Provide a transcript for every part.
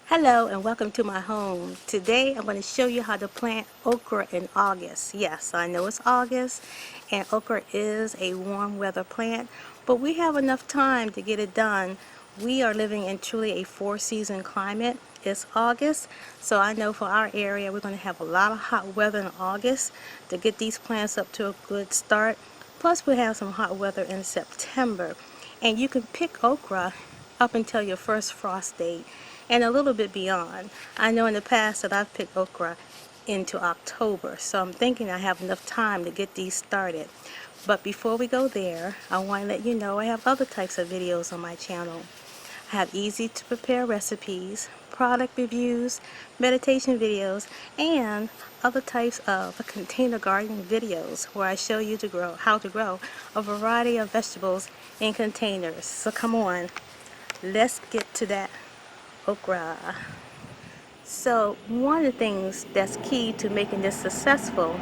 Hello and welcome to my home. Today I'm going to show you how to plant okra in August. Yes, I know it's August and okra is a warm weather plant, but we have enough time to get it done. We are living in truly a four-season climate. It's August, so I know for our area we're going to have a lot of hot weather in August to get these plants up to a good start. Plus we have some hot weather in September, and you can pick okra up until your first frost date and a little bit beyond. I know in the past that I've picked okra into October, so I'm thinking I have enough time to get these started. But before we go there, I want to let you know I have other types of videos on my channel. I have easy to prepare recipes, product reviews, meditation videos, and other types of container gardening videos where I show you how to grow a variety of vegetables in containers. So come on, let's get to that okra. So one of the things that's key to making this successful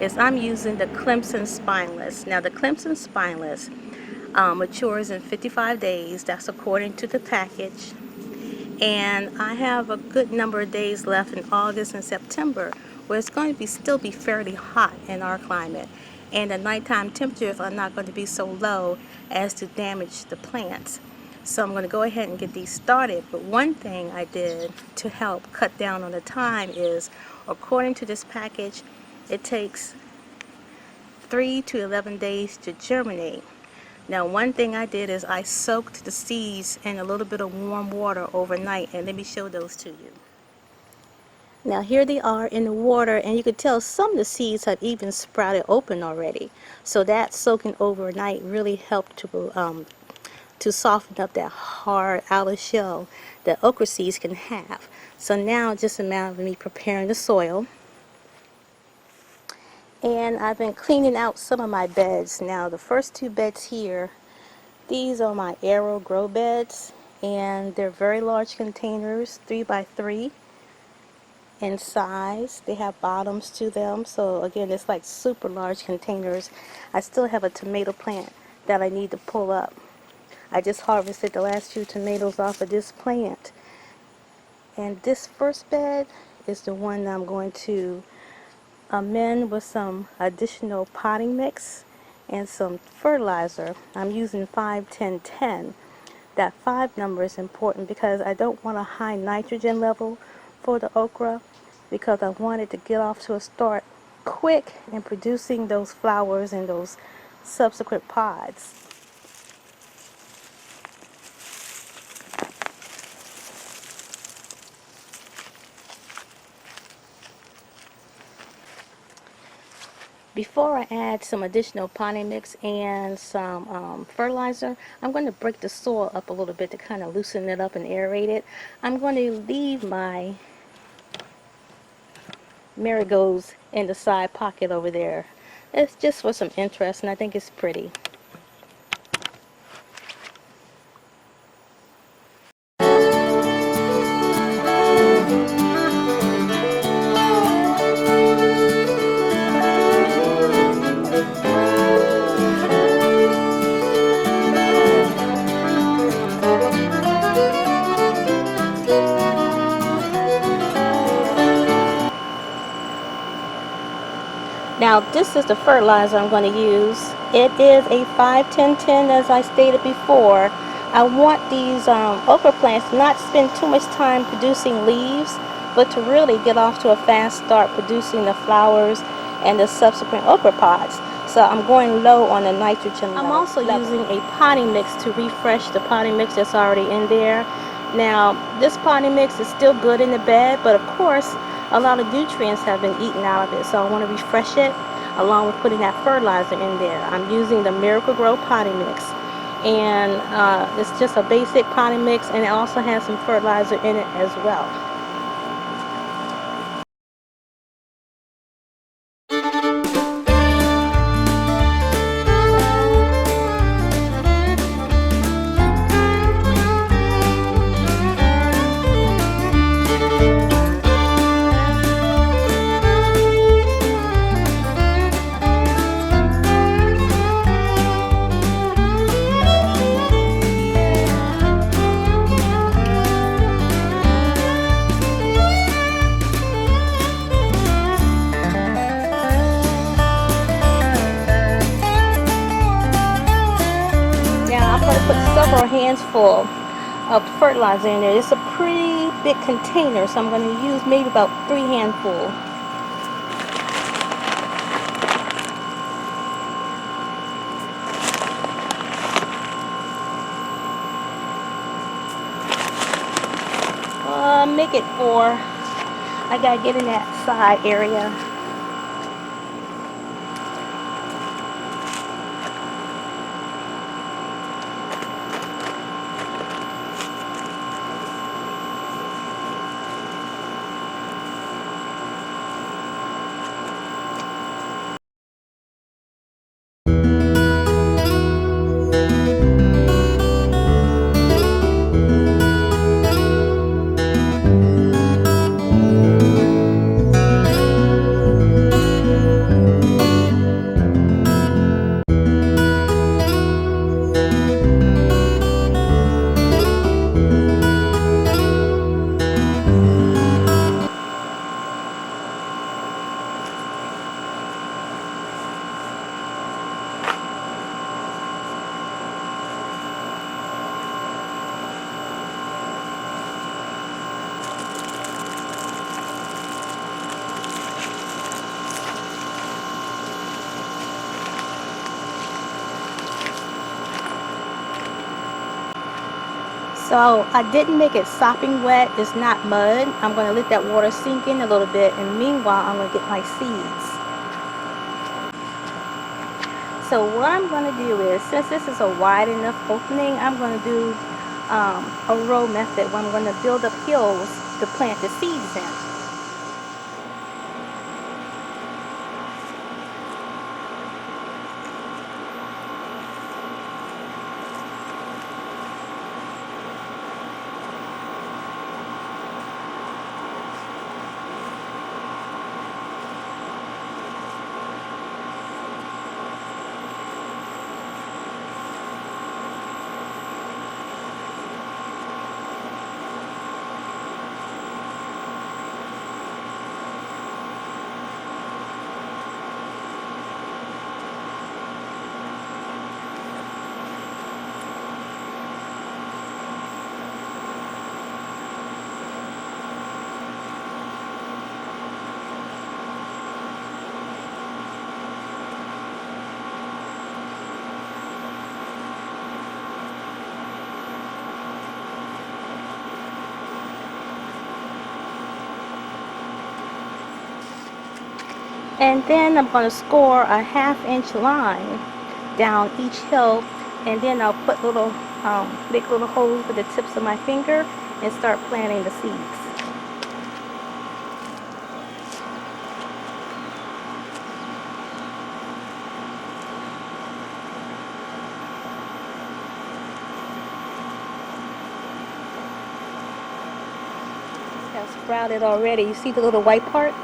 is I'm using the Clemson Spineless. Now the Clemson Spineless matures in 55 days. That's according to the package. And I have a good number of days left in August and September where it's going to still be fairly hot in our climate. And the nighttime temperatures are not going to be so low as to damage the plants. So I'm going to go ahead and get these started. But one thing I did to help cut down on the time is, according to this package, it takes 3 to 11 days to germinate. Now one thing I did is I soaked the seeds in a little bit of warm water overnight, and let me show those to you. Now here they are in the water, and you can tell some of the seeds have even sprouted open already. So that soaking overnight really helped to soften up that hard outer shell that okra seeds can have. So now just a matter of me preparing the soil. And I've been cleaning out some of my beds. Now the first two beds here, these are my arrow grow beds, and they're very large containers, 3 by 3 in size. They have bottoms to them, so again it's like super large containers. I still have a tomato plant that I need to pull up. I just harvested the last few tomatoes off of this plant. And this first bed is the one that I'm going to amend with some additional potting mix and some fertilizer. I'm using 5-10-10. That 5 number is important because I don't want a high nitrogen level for the okra, because I want it to get off to a start quick in producing those flowers and those subsequent pods. Before I add some additional potting mix and some fertilizer, I'm going to break the soil up a little bit to kind of loosen it up and aerate it. I'm going to leave my marigolds in the side pocket over there. It's just for some interest, and I think it's pretty. Now this is the fertilizer I'm going to use. It is a 5-10-10, as I stated before. I want these okra plants to not spend too much time producing leaves, but to really get off to a fast start producing the flowers and the subsequent okra pods. So I'm going low on the nitrogen level. I'm also using a potting mix to refresh the potting mix that's already in there. Now this potting mix is still good in the bed, but of course a lot of nutrients have been eaten out of it, so I want to refresh it along with putting that fertilizer in there. I'm using the Miracle-Gro potting mix, and it's just a basic potting mix, and it also has some fertilizer in it as well. handful of fertilizer in there. It's a pretty big container, so I'm going to use maybe about 3 handfuls. Make it 4. I gotta get in that side area. So I didn't make it sopping wet. It's not mud. I'm going to let that water sink in a little bit, and meanwhile I'm going to get my seeds. So what I'm going to do is, since this is a wide enough opening, I'm going to do a row method where I'm going to build up hills to plant the seeds in. And then I'm going to score a 1/2-inch line down each hill, and then I'll put little, make little holes with the tips of my finger and start planting the seeds. It's sprouted already. You see the little white part?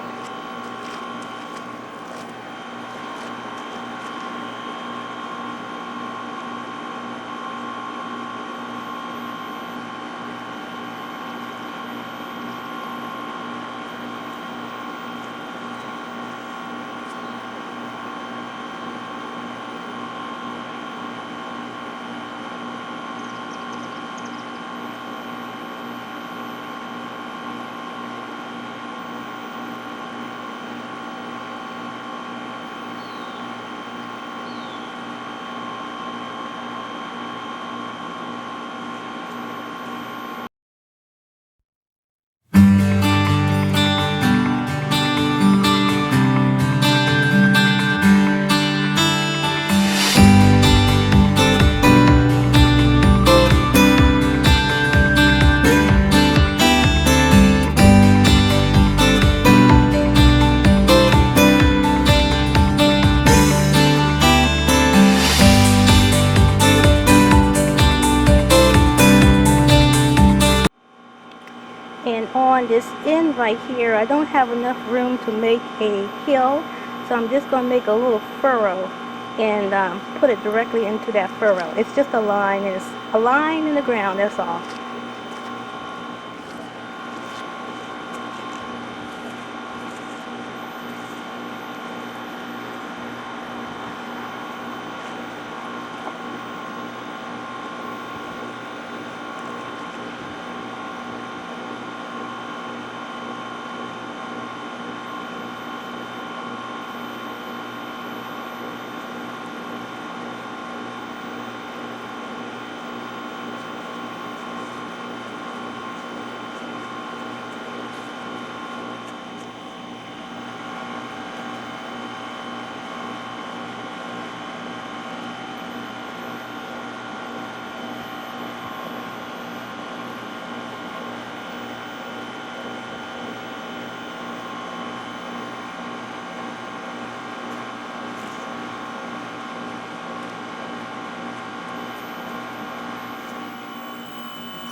And on this end right here, I don't have enough room to make a hill, so I'm just going to make a little furrow and put it directly into that furrow. It's just a line, and it's a line in the ground, that's all.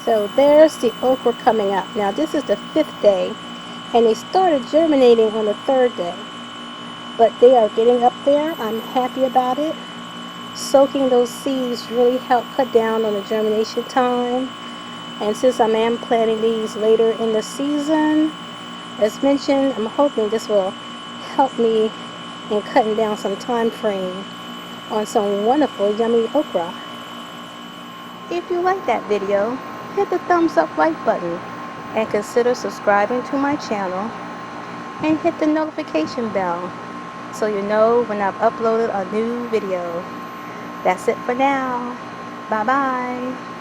So there's the okra coming up. Now this is the 5th day, and they started germinating on the 3rd day. But they are getting up there. I'm happy about it. Soaking those seeds really help cut down on the germination time. And since I am planting these later in the season, as mentioned, I'm hoping this will help me in cutting down some time frame on some wonderful yummy okra. If you like that video, hit the thumbs up like button and consider subscribing to my channel and hit the notification bell so you know when I've uploaded a new video. That's it for now. Bye bye.